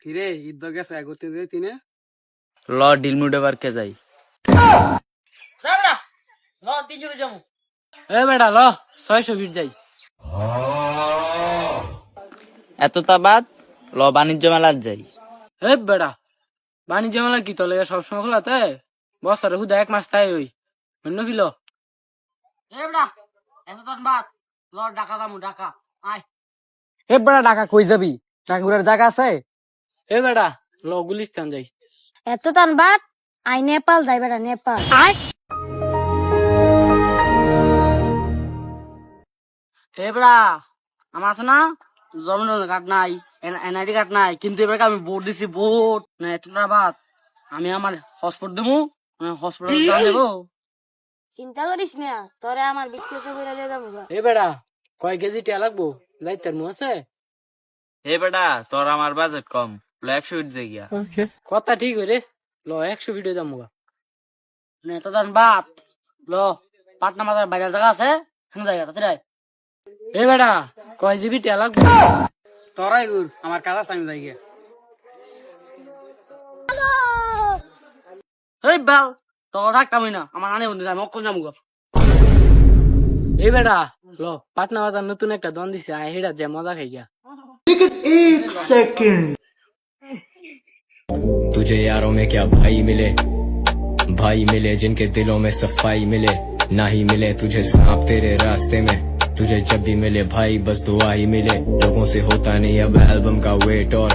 কিরে ঈদ গেছে করতে দে তিনে ল ডিলমুডে পার্কে যাই। এ বেটা ল 600 ফিট যাই। এত তা বাদ ল বাণিজ্য মেলার যাই। এ বেটা বাণিজ্য মেলা কি তলে সবসময় খোলাতে বছরে হুদা 1 মাস তাই ওই অন্য কিলো। এ বেটা ঢাকা কই যাবি? ঢাকা ঘুরার জায়গা আছে? এ বেটা ল গুলিস্তান যাই। এত টান বাদ আই নেপাল যাই বেটা নেপাল। এ বেটা আমার আছে না জন্মদিন কার্ড নাই, এনআইডি কার্ড নাই, কিন্তু এবার আমি ভোট দিছি ভোট না এতটা বাদ আমি আমার হসপিটাল দেবো, হসপিটাল দেবো। চিন্তা করিস না তোরে আমার বিক্রেতা করে লিয়ে যাবো গা। এ বেটা কয় কেজি টিয়া লাগবো? লাইতার মু আছে? এ বেটা তোর আমার বাজেট কম, ল 100 ফিট যাই গিয়া। কথা ঠিক হই রে, ল 100 ভিডিও যাবো গা। না এত দান বাদ ল পাটনা মাথার বাইরে জায়গা আছে হেন জায়গা তাতে রায়। এ বেটা কয় জিবি টিয়া লাগবো? তোরাই গুর আমার কাজ আছে আমি যাই গিয়া। এই বেল তোর থাকতামই না আমার আনে বন্ধু আমি অক্ষণ যাবো গা। এই বেটা ল পাটনা মাথার নতুন একটা দন দিছে আয় হেডা যে মজা খাই গিয়া। तुझे यारों में क्या भाई मिले जिनके दिलों में सफाई मिले, ना ही मिले तुझे सांप तेरे रास्ते में। तुझे जब भी मिले भाई बस दुआ ही मिले। लोगों से होता नहीं अब एल्बम का वेट और